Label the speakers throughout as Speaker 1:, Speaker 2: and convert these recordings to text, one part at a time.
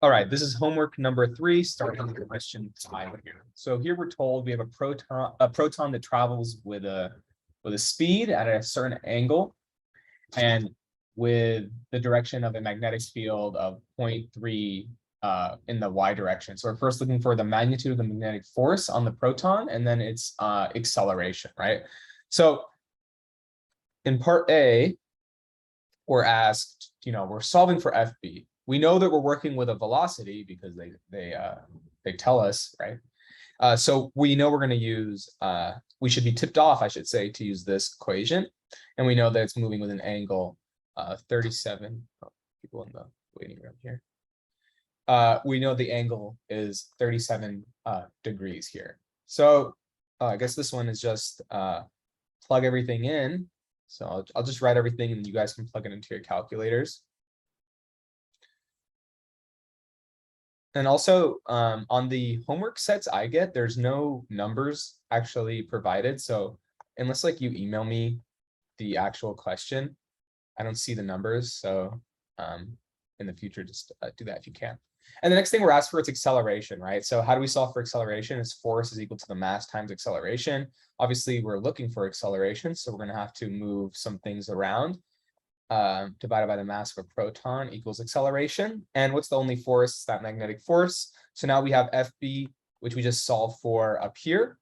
Speaker 1: All right, this is homework number 3, starting with question 5 here. So here we're told we have a proton that travels with a speed at a certain angle and with the direction of a magnetic field of 0.3 in the y direction. So we're first looking for the magnitude of the magnetic force on the proton and then its acceleration, right? So in part A, we're asked, we're solving for FB. We know that we're working with a velocity because they tell us, right? So we know we're going to use, we should be tipped off, I should say, to use this equation. And we know that it's moving with an angle 37. Oh, people in the waiting room here. We know the angle is 37 degrees here. So I guess this one is just plug everything in. So I'll just write everything and you guys can plug it into your calculators. And also on the homework sets I get, there's no numbers actually provided. So unless like you email me the actual question, I don't see the numbers. So in the future, just do that if you can. And the next thing we're asked for is acceleration, right? So how do we solve for acceleration? Is force is equal to the mass times acceleration. Obviously, we're looking for acceleration, so we're going to have to move some things around. Divided by the mass of a proton equals acceleration. And what's the only force? It's that magnetic force. So now we have FB, which we just solved for up here.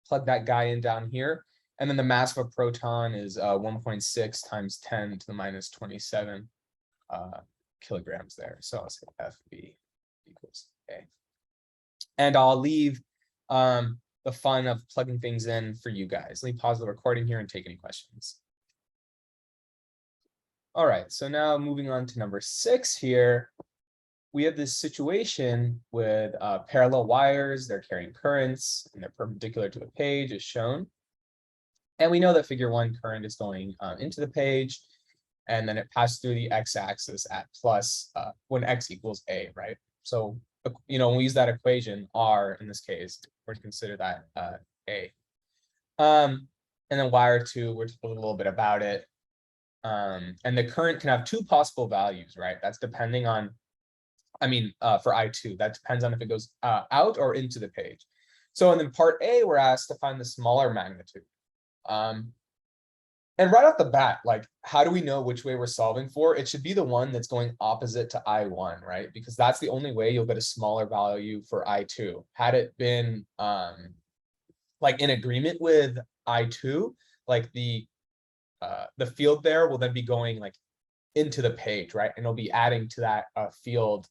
Speaker 1: Plug that guy in down here. And then the mass of a proton is 1.6 times 10 to the minus 27 kilograms there. So I'll say FB equals A. And I'll leave the fun of plugging things in for you guys. Let me pause the recording here and take any questions. All right, so now moving on to number 6 here, we have this situation with parallel wires. They're carrying currents and they're perpendicular to the page as shown. And we know that figure 1 current is going into the page, and then it passes through the x-axis at plus when x equals a, right? So, when we use that equation, r in this case, we're to consider that a. And then wire 2, we're told a little bit about it. And the current can have 2 possible values, right? That's depending on, for I2, that depends on if it goes out or into the page. So in part A, we're asked to find the smaller magnitude. And right off the bat, like, how do we know which way we're solving for? It should be the one that's going opposite to I1, right? Because that's the only way you'll get a smaller value for I2. Had it been like in agreement with I2, like the field there will then be going like into the page, right? And it'll be adding to that field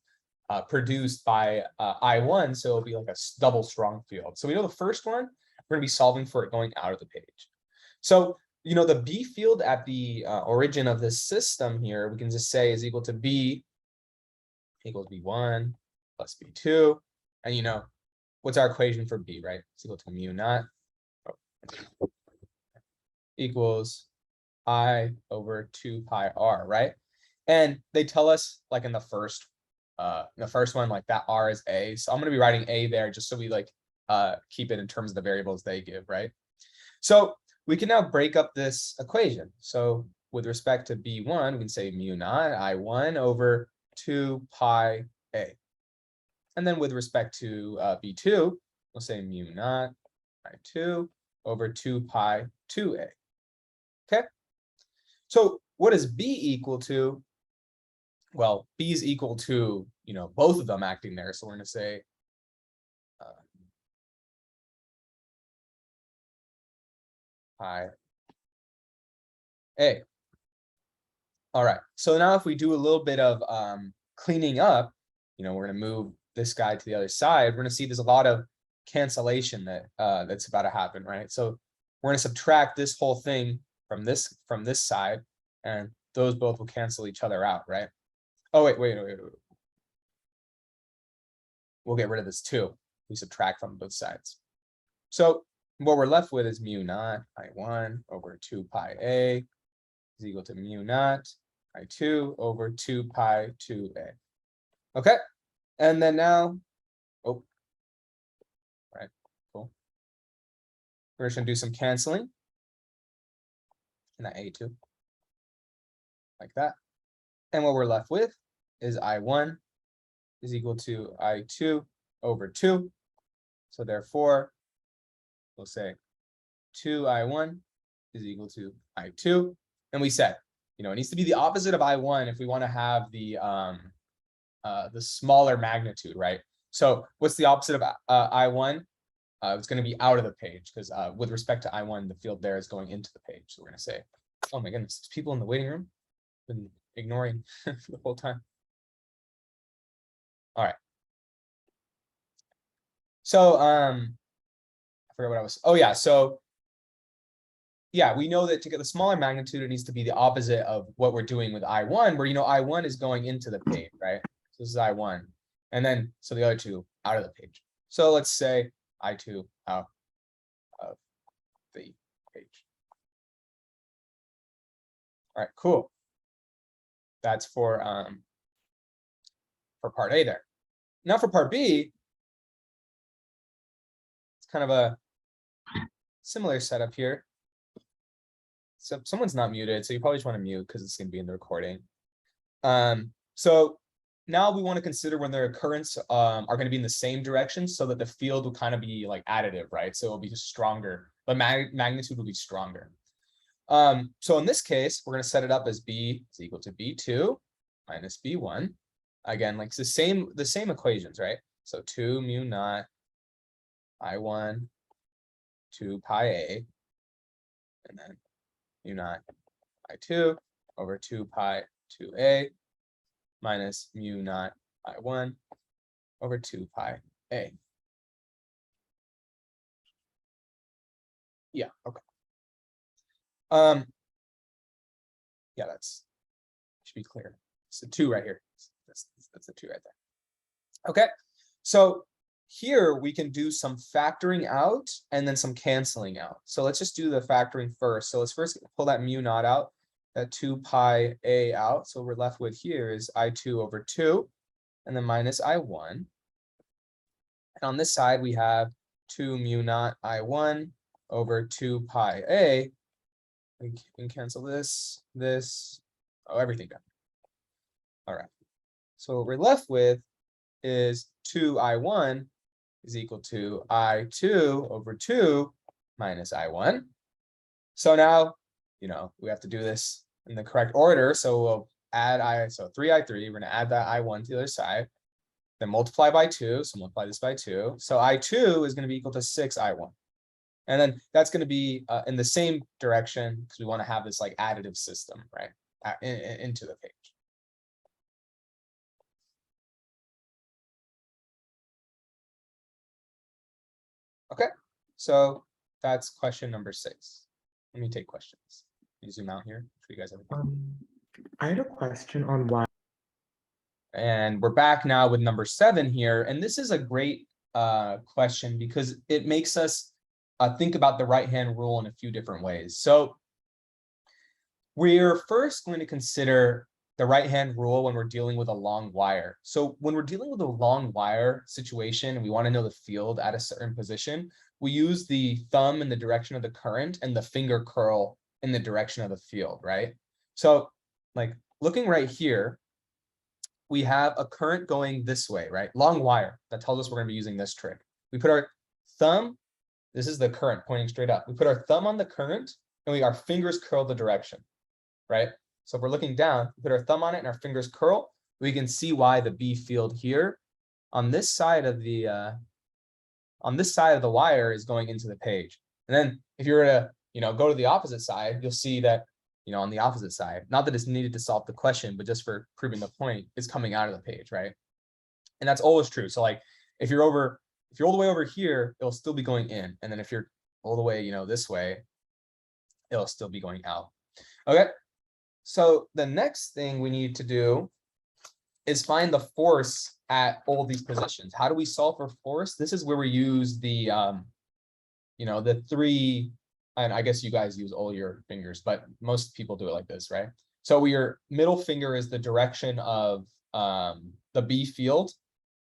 Speaker 1: produced by I1. So it'll be like a double strong field. So we know the first one, we're going to be solving for it going out of the page. So, the B field at the origin of this system here, we can just say is equal to B equals B1 plus B2. And, what's our equation for B, right? It's equal to mu naught equals I over 2 pi r, right? And they tell us like in the first one, like that r is a. So I'm going to be writing a there just so we like keep it in terms of the variables they give, right? So we can now break up this equation. So with respect to B1, we can say mu naught I1 over 2 pi a. And then with respect to B2, we'll say mu naught I2 over 2 pi 2a. Okay. So what is B equal to? Well, B is equal to, both of them acting there. So we're going to say pi a. All right. So now if we do a little bit of cleaning up, we're going to move this guy to the other side. We're going to see there's a lot of cancellation that's about to happen, right? So we're going to subtract this whole thing from this side, and those both will cancel each other out, right? Oh, wait. We'll get rid of this too. We subtract from both sides. So what we're left with is mu naught I1 over 2 pi a is equal to mu naught I2 over 2 pi 2a. Okay. And then now, right, cool. We're just going to do some canceling. And that A2. Like that. And what we're left with is I1 is equal to I2 over 2. So therefore, we'll say 2I1 is equal to I2. And we said, it needs to be the opposite of I1 if we want to have the smaller magnitude, right? So what's the opposite of I1? It's going to be out of the page because with respect to I1, the field there is going into the page. So we're going to say, oh my goodness, there's people in the waiting room. Been ignoring for the whole time. All right. So I forgot what I was. Oh yeah. So yeah, we know that to get the smaller magnitude, it needs to be the opposite of what we're doing with I1, where I1 is going into the page, right? So this is I1. And then so the other two out of the page. So let's say I2 out of the page. All right, cool. That's for part A there. Now for part B, it's kind of a similar setup here. So someone's not muted, so you probably just want to mute because it's going to be in the recording. So now we want to consider when their currents are going to be in the same direction so that the field will kind of be like additive, right? So it'll be stronger, but magnitude will be stronger. So in this case, we're going to set it up as B is equal to B2 minus B1. Again, like the same equations, right? So 2 mu naught I1 2 pi A, and then mu naught I2 over 2 pi 2A minus mu naught I1 over 2 pi A. Yeah, okay. Yeah, that's should be clear. It's a 2 right here. That's a 2 right there. Okay, so here we can do some factoring out and then some canceling out. So let's just do the factoring first. So let's first pull that mu naught out, that 2 pi A out. So what we're left with here is I2 over 2 and then minus I1. And on this side, we have 2 mu naught I1 over 2 pi A. We can cancel this, everything done. All right. So what we're left with is 2I1 is equal to I2 over 2 minus I1. So now, we have to do this in the correct order. So we'll add 3I3, we're going to add that I1 to the other side, then multiply by 2. So multiply this by 2. So I2 is going to be equal to 6I1. And then that's going to be in the same direction because we want to have this like additive system, right, into the page. Okay, so that's question number 6. Let me take questions. Let me zoom out here. Show you guys everything.
Speaker 2: I had a question on why.
Speaker 1: And we're back now with number 7 here. And this is a great question because it makes us think about the right-hand rule in a few different ways. So we're first going to consider the right-hand rule when we're dealing with a long wire. So when we're dealing with a long wire situation and we want to know the field at a certain position, we use the thumb in the direction of the current and the finger curl in the direction of the field, right? So like looking right here, we have a current going this way, right? Long wire, that tells us we're going to be using this trick. We put our thumb, this is the current pointing straight up. We put our thumb on the current and our fingers curl the direction, right? So if we're looking down, we put our thumb on it and our fingers curl, we can see why the B field here on this side of the wire is going into the page. And then if you were to, go to the opposite side, you'll see that, on the opposite side, not that it's needed to solve the question, but just for proving the point, is coming out of the page, right? And that's always true. So like if you're all the way over here, it'll still be going in. And then if you're all the way, this way, it'll still be going out. Okay. So the next thing we need to do is find the force at all these positions. How do we solve for force? This is where we use the, the 3, and I guess you guys use all your fingers, but most people do it like this, right? So your middle finger is the direction of the B field.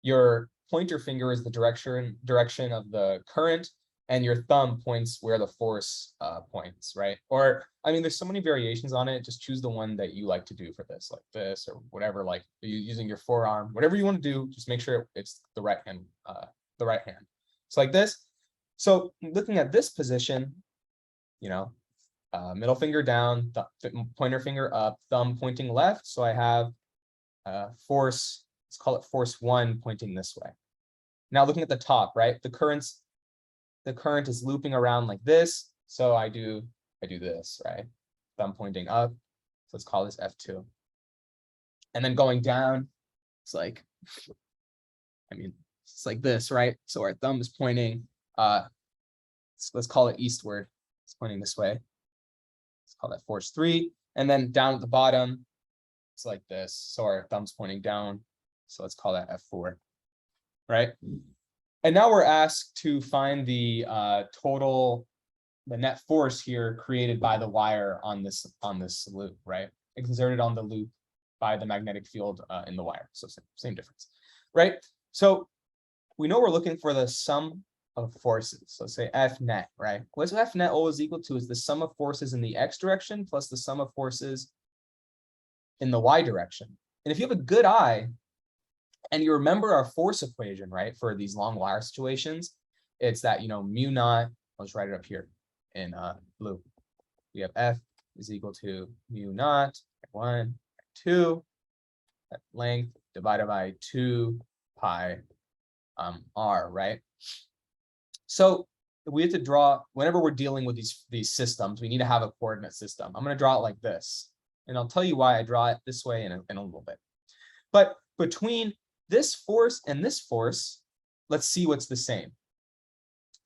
Speaker 1: Your pointer finger is the direction of the current, and your thumb points where the force points, right? Or, I mean, there's so many variations on it. Just choose the one that you like to do for this, like this or whatever, like using your forearm, whatever you want to do, just make sure it's the right hand, So like this. So looking at this position, you know, middle finger down, pointer finger up, thumb pointing left. So I have force, let's call it force 1 pointing this way. Now looking at the top, right? The current is looping around like this. So I do this, right? Thumb pointing up. So let's call this F2. And then going down, it's like, I mean, it's like this, right? So our thumb is pointing, let's call it eastward. It's pointing this way. Let's call that force 3. And then down at the bottom, it's like this. So our thumb's pointing down. So let's call that F4, right? And now we're asked to find the net force here created by the wire on this loop, right? Exerted on the loop by the magnetic field in the wire. So same difference, right? So we know we're looking for the sum of forces. So say F net, right? What's F net always equal to is the sum of forces in the X direction plus the sum of forces in the Y direction. And if you have a good eye, and you remember our force equation, right, for these long wire situations, it's that, you know, mu naught, I'll just write it up here in blue. We have F is equal to mu naught, 1, 2, that length divided by 2 pi r, right? So we have to draw, whenever we're dealing with these systems, we need to have a coordinate system. I'm going to draw it like this, and I'll tell you why I draw it this way in a little bit. But between this force and this force, let's see what's the same.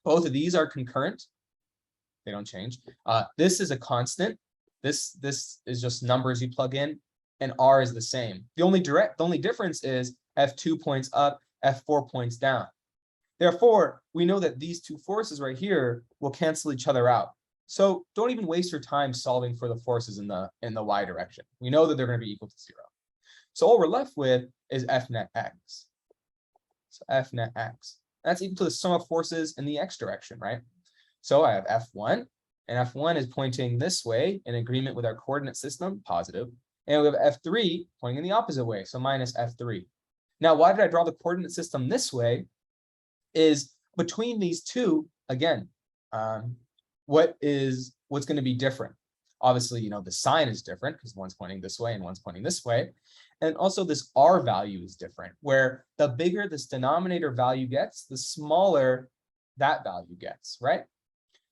Speaker 1: Both of these are concurrent. They don't change. This is a constant. This is just numbers you plug in, and R is the same. The only difference is F2 points up, F4 points down. Therefore, we know that these two forces right here will cancel each other out. So don't even waste your time solving for the forces in the Y direction. We know that they're going to be equal to 0. So all we're left with is F net X. So F net X. That's equal to the sum of forces in the X direction, right? So I have F1, and F1 is pointing this way in agreement with our coordinate system, positive. And we have F3 pointing in the opposite way, so minus F3. Now, why did I draw the coordinate system this way? Is between these two, again, what's going to be different? Obviously, you know, the sign is different because one's pointing this way and one's pointing this way. And also this R value is different, where the bigger this denominator value gets, the smaller that value gets, right?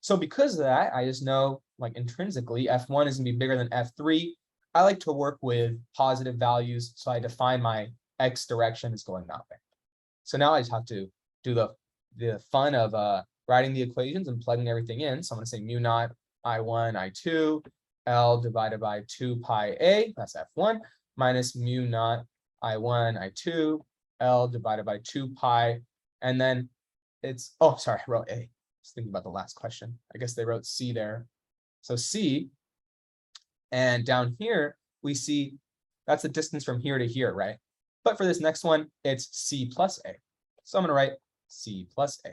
Speaker 1: So because of that, I just know, like, intrinsically, F1 is going to be bigger than F3. I like to work with positive values, so I define my X direction as going that way. So now I just have to do the fun of writing the equations and plugging everything in. So I'm going to say mu naught I1, I2, L divided by 2 pi A, that's F1, minus mu naught I1, I2, L divided by 2 pi. And then it's, oh, sorry, I wrote A. I was thinking about the last question. I guess they wrote C there. So C, and down here, we see that's the distance from here to here, right? But for this next one, it's C plus A. So I'm going to write C plus A.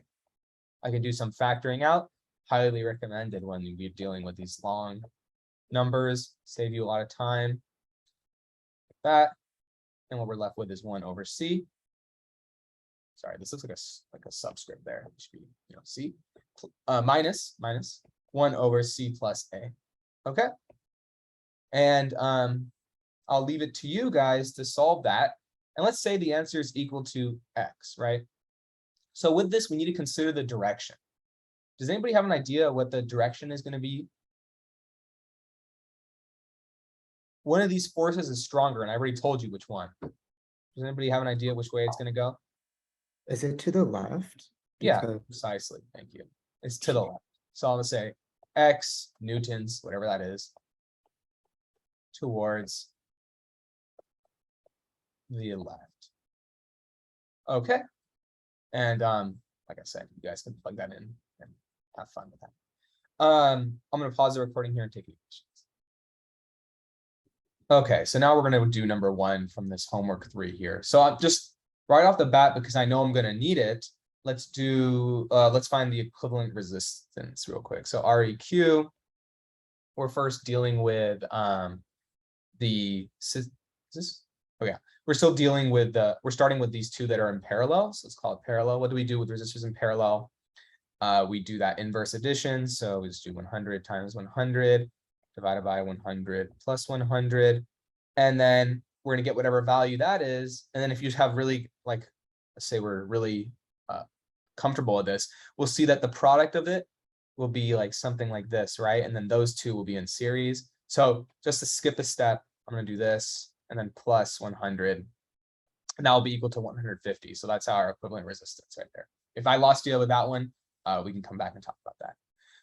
Speaker 1: I can do some factoring out. Highly recommended when you're dealing with these long numbers, save you a lot of time. Like that. And what we're left with is 1 over C. Sorry, this looks like a subscript there. It should be, you know, C minus 1 over C plus A. Okay. And I'll leave it to you guys to solve that. And let's say the answer is equal to X, right? So with this, we need to consider the direction. Does anybody have an idea what the direction is going to be? One of these forces is stronger, and I already told you which one. Does anybody have an idea which way it's going to go?
Speaker 2: Is it to the left?
Speaker 1: Yeah,
Speaker 2: Because-
Speaker 1: precisely. Thank you. It's to the left. So I'm going to say X newtons, whatever that is, towards the left. Okay. And like I said, you guys can plug that in and have fun with that. I'm going to pause the recording here and take any questions. Okay, so now we're going to do number 1 from this homework 3 here. So I'm just right off the bat, because I know I'm going to need it, let's find the equivalent resistance real quick. So REQ, we're first dealing with we're still dealing with we're starting with these two that are in parallel. So let's call it parallel. What do we do with resistors in parallel? We do that inverse addition. So we just do 100 times 100 divided by 100 plus 100. And then we're going to get whatever value that is. And then if you have really, like, let's say we're really comfortable with this, we'll see that the product of it will be like something like this, right? And then those two will be in series. So just to skip a step, I'm going to do this and then plus 100. And that will be equal to 150. So that's our equivalent resistance right there. If I lost you with that one, we can come back and talk about that.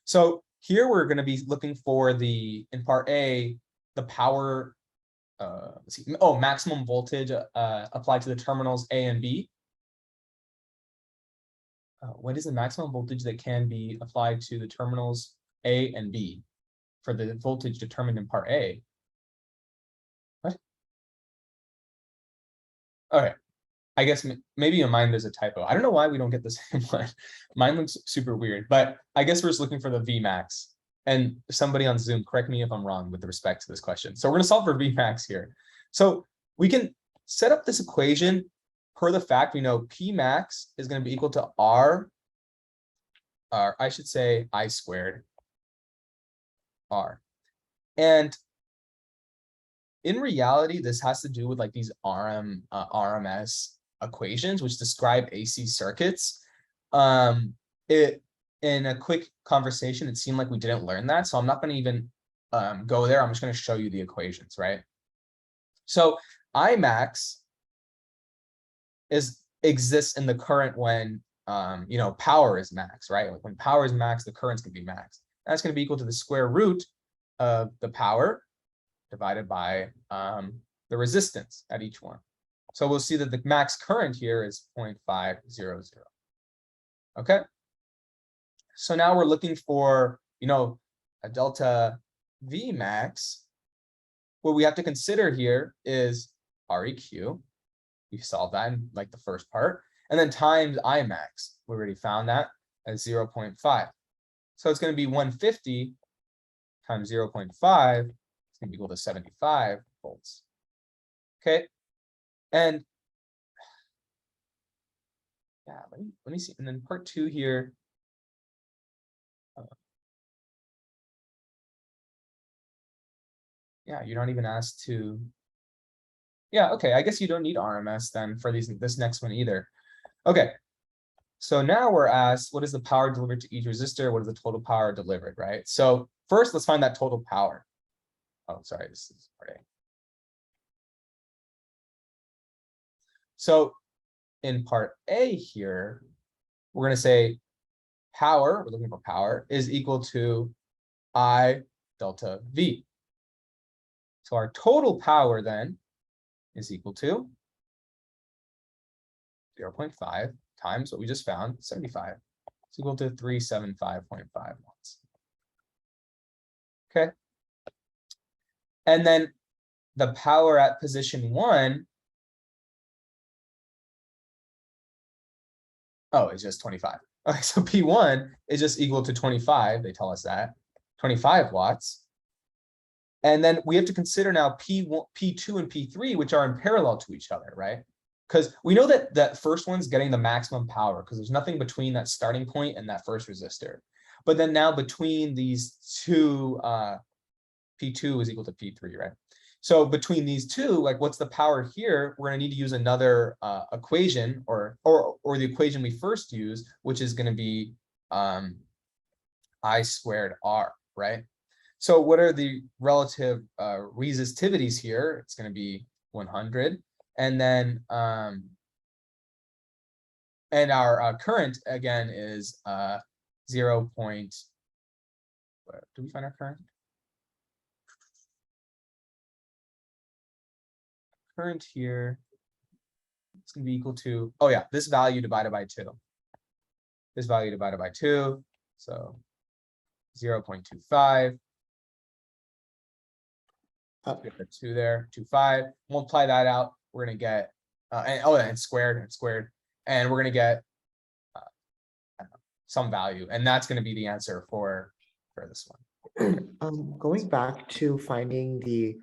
Speaker 1: So here we're going to be looking for in part A, the power, let's see, maximum voltage applied to the terminals A and B. What is the maximum voltage that can be applied to the terminals A and B for the voltage determined in part A? What? Okay. I guess maybe in mine there's a typo. I don't know why we don't get the same one. Mine looks super weird, but I guess we're just looking for the Vmax. And somebody on Zoom, correct me if I'm wrong with respect to this question. So we're going to solve for Vmax here. So we can set up this equation per the fact we know P max is going to be equal to I should say I squared R. And in reality, this has to do with like these RMS equations, which describe AC circuits. In a quick conversation, it seemed like we didn't learn that. So I'm not going to even go there. I'm just going to show you the equations, right? So I max exists in the current when power is max, right? Like when power is max, the current's going to be max. That's going to be equal to the square root of the power divided by the resistance at each one. So we'll see that the max current here is 0.500. Okay. So now we're looking for, a delta V max. What we have to consider here is REQ. We solved that in like the first part. And then times I max. We already found that as 0.5. So it's going to be 150 times 0.5. It's going to be equal to 75 volts. Okay. And yeah, let me see. And then part 2 here. Yeah, you're not even asked to. Yeah, okay. I guess you don't need RMS then for this next one either. Okay. So now we're asked, what is the power delivered to each resistor? What is the total power delivered, right? So first, let's find that total power. Oh, sorry, this is part A. So in part A here, we're going to say power, we're looking for power, is equal to I delta V. So our total power then is equal to 0.5 times what we just found, 75. It's equal to 375.5 watts. Okay. And then the power at position 1, it's just 25. Okay, so P1 is just equal to 25. They tell us that 25 watts. And then we have to consider now P1, P2 and P3, which are in parallel to each other, right? Because we know that that first one's getting the maximum power because there's nothing between that starting point and that first resistor. But then now between these two, P2 is equal to P3, right? So between these two, like what's the power here? We're going to need to use another equation or the equation we first used, which is going to be I squared R, right? So what are the relative resistivities here? It's going to be 100. And then and our current again is 0. Do we find our current? Current here, it's going to be equal to, this value divided by 2. This value divided by 2, so 0.25. Get the 2 there, 25. Multiply that out, we're going to get, and squared, and we're going to get some value, and that's gonna be the answer for this one.
Speaker 2: Going back to finding the